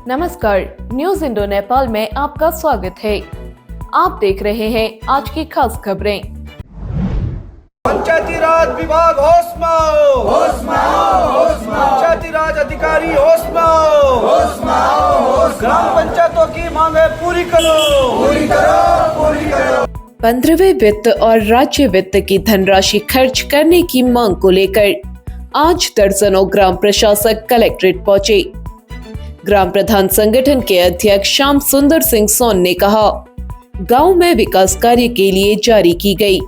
नमस्कार, news Indo Nepal में आपका स्वागत है। आप देख रहे हैं आज की खास खबरें। पंचायती राज विभाग होश में आओ, होश में आओ, होश में आओ। पंचायती राज अधिकारी होश में आओ, होश में आओ, होश में आओ। ग्राम पंचायतों की मांगे पूरी करो, पूरी करो, पूरी करो। 15वें वित्त और राज्य वित्त की धनराशि खर्च करने की मांग को लेकर आज दर्जनों ग्राम प्रशासक कलेक्ट्रेट पहुंचे। ग्राम प्रधान संगठन के अध्यक्ष श्याम सुंदर सिंह सोन ने कहा, गांव में विकास कार्य के लिए जारी की गई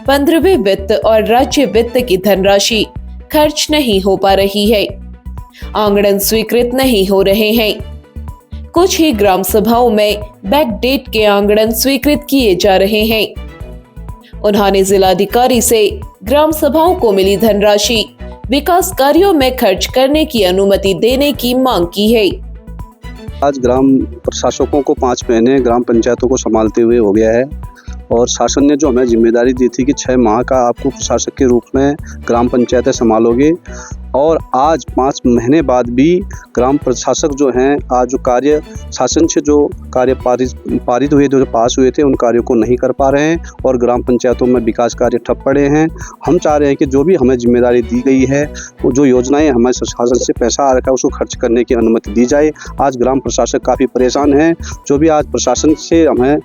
15वें वित्त और राज्य वित्त की धनराशि खर्च नहीं हो पा रही है। आंगन स्वीकृत नहीं हो रहे हैं। कुछ ही ग्राम सभाओं में बैकडेट के आंगन स्वीकृत किए जा रहे हैं। उन्होंने जिलाधिकारी से ग्राम सभाओं को मिली धनराशि विकास कार्यों में खर्च करने की अनुमति देने की मांग की है। आज ग्राम प्रशासकों को 5 महीने ग्राम पंचायतों को संभालते हुए हो गया है और शासन ने जो हमें जिम्मेदारी दी थी कि 6 माह का आपको प्रशासक के रूप में ग्राम पंचायतें संभालोगे, और आज 5 महीने बाद भी ग्राम प्रशासक जो हैं आज जो कार्य शासन से जो कार्य पारित हुए जो पास हुए थे उन कार्यों को नहीं कर पा रहे हैं और ग्राम पंचायतों में विकास कार्य ठप पड़े हैं। हम चाह रहे हैं कि जो भी हमें जिम्मेदारी दी गई है वो जो योजनाएं हमें शासन से पैसा आ रखा है उसको खर्च करने की अनुमति दी जाए। आज ग्राम प्रशासक काफ़ी परेशान हैं। जो भी आज प्रशासन से हमें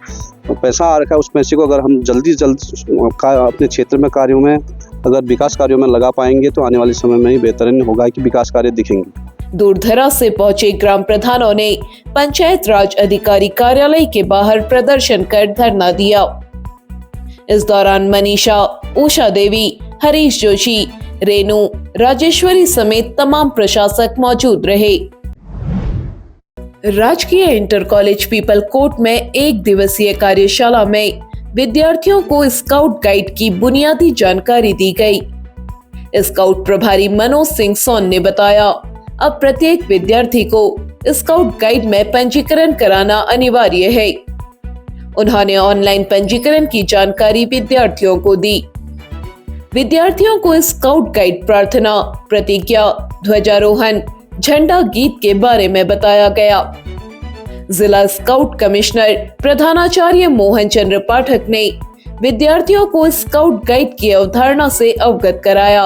पैसा आ रखा है उस पैसे को अगर हम जल्दी अपने क्षेत्र में कार्यों में अगर विकास कार्यों में लगा पाएंगे तो आने वाले समय में ही बेहतरीन होगा कि विकास कार्य दिखेंगे। दूर दराज से पहुंचे ग्राम प्रधानों ने पंचायत राज अधिकारी कार्यालय के बाहर प्रदर्शन कर धरना दिया। इस दौरान मनीषा, उषा देवी, हरीश जोशी, रेणु, राजेश्वरी समेत तमाम प्रशासक मौजूद रहे। राजकीय इंटर कॉलेज पीपल कोर्ट में 1 दिवसीय कार्यशाला में विद्यार्थियों को स्काउट गाइड की बुनियादी जानकारी दी गई। स्काउट प्रभारी मनोज सिंह सोन ने बताया, अब प्रत्येक विद्यार्थी को स्काउट गाइड में पंजीकरण कराना अनिवार्य है। उन्होंने ऑनलाइन पंजीकरण की जानकारी विद्यार्थियों को दी। विद्यार्थियों को स्काउट गाइड प्रार्थना, प्रतिज्ञा, ध्वजारोहण, झंडा गीत के बारे में बताया गया। जिला स्काउट कमिश्नर प्रधानाचार्य मोहन चंद्र पाठक ने विद्यार्थियों को स्काउट गाइड की अवधारणा से अवगत कराया।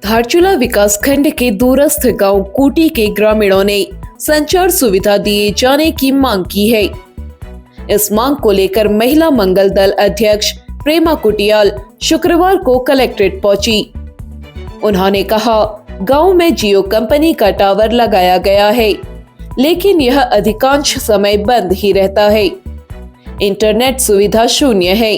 धारचूला विकास खंड के दूरस्थ गांव कूटी के ग्रामीणों ने संचार सुविधा दिए जाने की मांग की है। इस मांग को लेकर महिला मंगल दल अध्यक्ष प्रेमा कुटियाल शुक्रवार को कलेक्ट्रेट पहुंची। उन्होंने कहा, गांव में जियो कंपनी का टावर लगाया गया है, लेकिन यह अधिकांश समय बंद ही रहता है। इंटरनेट सुविधा शून्य है।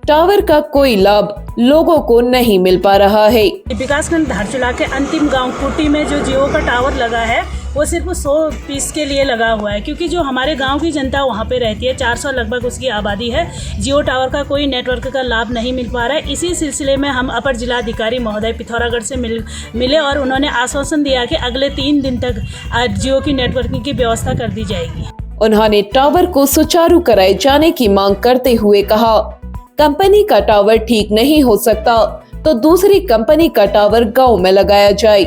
टावर का कोई लाभ लोगों को नहीं मिल पा रहा है। विकासखंड धारचूला के अंतिम गांव कुटी में जो जियो का टावर लगा है वो सिर्फ 100 पीस के लिए लगा हुआ है, क्योंकि जो हमारे गांव की जनता वहां पे रहती है, 400 लगभग उसकी आबादी है। जियो टावर का कोई नेटवर्क का लाभ नहीं मिल पा रहा है। इसी सिलसिले में हम अपर जिलाधिकारी महोदय पिथौरागढ़ से मिले और उन्होंने आश्वासन दिया कि अगले 3 दिन तक जियो की नेटवर्किंग की व्यवस्था कर दी जाएगी। उन्होंने टावर को सुचारू कराए जाने की मांग करते हुए कहा, कंपनी का टावर ठीक नहीं हो सकता तो दूसरी कंपनी का टावर गाँव में लगाया जाए।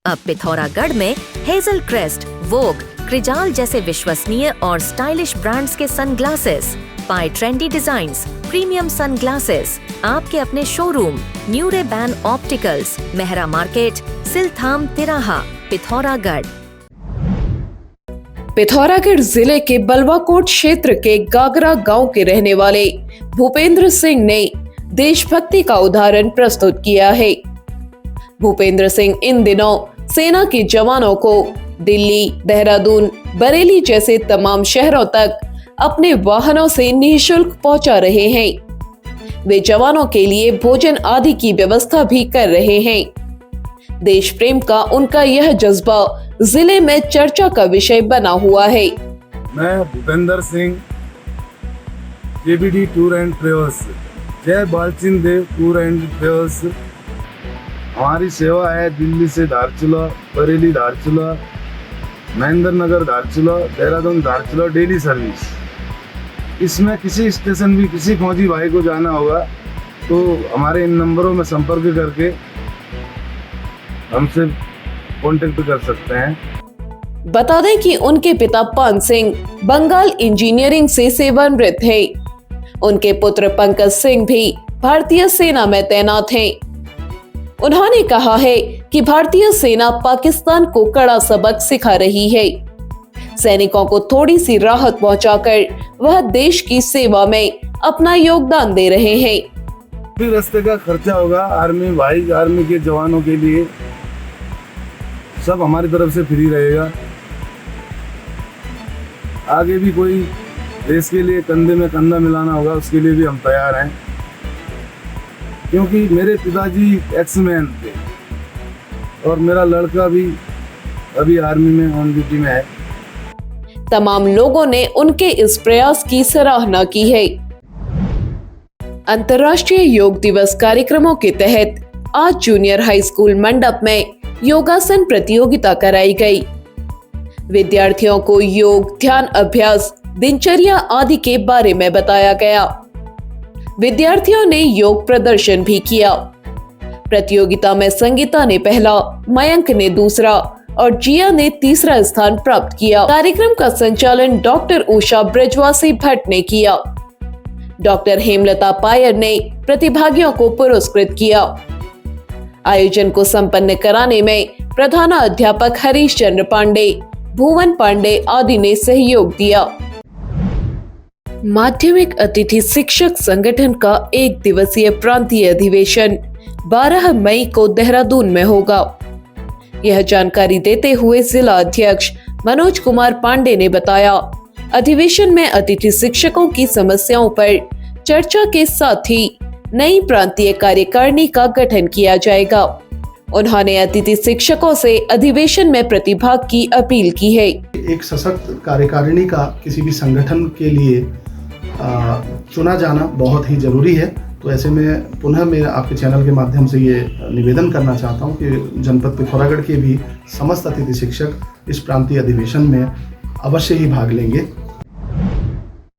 अब पिथौरागढ़ में हेजल क्रेस्ट, वोग, क्रिजाल जैसे विश्वसनीय और स्टाइलिश ब्रांड्स के सनग्लासेस, पाए ट्रेंडी डिजाइन्स, प्रीमियम सनग्लासेस आपके अपने showroom New Ray Ban Opticals, Mehra market, Silthum तिराहा, पिथौरागढ़। पिथौरागढ़ जिले के बलवाकोट क्षेत्र के गागरा गांव के रहने वाले भूपेंद्र सिंह ने देशभक्ति का उदाहरण प्रस्तुत किया है। भूपेंद्र सिंह इन दिनों सेना के जवानों को दिल्ली, देहरादून, बरेली जैसे तमाम शहरों तक अपने वाहनों से निःशुल्क पहुंचा रहे हैं। वे जवानों के लिए भोजन आदि की व्यवस्था भी कर रहे हैं। देश प्रेम का उनका यह जज्बा जिले में चर्चा का विषय बना हुआ है। मैं Bhupendra Singh, JBD tour and travels, जय बालचंद देव टूर एंड ट्रेवल्स। हमारी सेवा है दिल्ली से धारचूला, बरेली धारचूला, महेंद्र नगर धारचूला, देहरादून धारचूला डेली सर्विस। इसमें किसी स्टेशन भी किसी फौजी भाई को जाना होगा तो हमारे इन नंबरों में संपर्क करके हमसे कांटेक्ट कर सकते हैं। बता दें कि उनके पिता पान सिंह बंगाल इंजीनियरिंग से सेवानिवृत्त थे। उनके पुत्र पंकज सिंह भी भारतीय सेना में तैनात हैं। उन्होंने कहा है कि भारतीय सेना पाकिस्तान को कड़ा सबक सिखा रही है। सैनिकों को थोड़ी सी राहत पहुंचाकर वह देश की सेवा में अपना योगदान दे रहे हैं। भी रास्ते का खर्चा होगा आर्मी भाई, आर्मी के जवानों के लिए सब हमारी तरफ से फ्री रहेगा। आगे भी कोई देश के लिए कंधे में कंधा मिलाना होगा, उसके लिए भी हम तैयार हैं, क्योंकि मेरे पिताजी एक्समैन थे और मेरा लड़का भी अभी आर्मी में ऑन ड्यूटी में है। तमाम लोगों ने उनके इस प्रयास की सराहना की है। अंतर्राष्ट्रीय योग दिवस कार्यक्रमों के तहत आज जूनियर हाई स्कूल मंडप में योगासन प्रतियोगिता कराई गई। विद्यार्थियों को योग, ध्यान अभ्यास, दिनचर्या आदि के बारे में बताया गया। विद्यार्थियों ने योग प्रदर्शन भी किया। प्रतियोगिता में संगीता ने पहला, मयंक ने दूसरा और जिया ने तीसरा स्थान प्राप्त किया। कार्यक्रम का संचालन डॉक्टर उषा ब्रजवासी भट्ट ने किया। डॉक्टर हेमलता पायर ने प्रतिभागियों को पुरस्कृत किया। आयोजन को संपन्न कराने में प्रधानाध्यापक हरीश चंद्र पांडे, भुवन पांडे आदि ने सहयोग दिया। माध्यमिक अतिथि शिक्षक संगठन का 1 दिवसीय प्रांतीय अधिवेशन 12 मई को देहरादून में होगा। यह जानकारी देते हुए जिला अध्यक्ष मनोज कुमार पांडे ने बताया, अधिवेशन में अतिथि शिक्षकों की समस्याओं पर चर्चा के साथ ही नई प्रांतीय कार्यकारिणी का गठन किया जाएगा। उन्होंने अतिथि शिक्षकों से अधिवेशन में प्रतिभाग की अपील की है। एक सशक्त कार्यकारिणी का किसी भी संगठन के लिए चुना जाना बहुत ही जरूरी है। तो ऐसे में पुनः मैं आपके चैनल के माध्यम से ये निवेदन करना चाहता हूँ कि जनपद पिथौरागढ़ के भी समस्त अतिथि शिक्षक इस प्रांतीय अधिवेशन में अवश्य ही भाग लेंगे।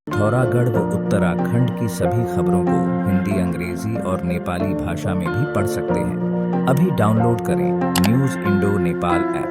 पिथौरागढ़ व उत्तराखंड की सभी खबरों को हिंदी, अंग्रेजी और नेपाली भाषा में भी पढ़ सकते हैं। अभी डाउनलोड करें न्यूज़ इंडो नेपाल ऐप।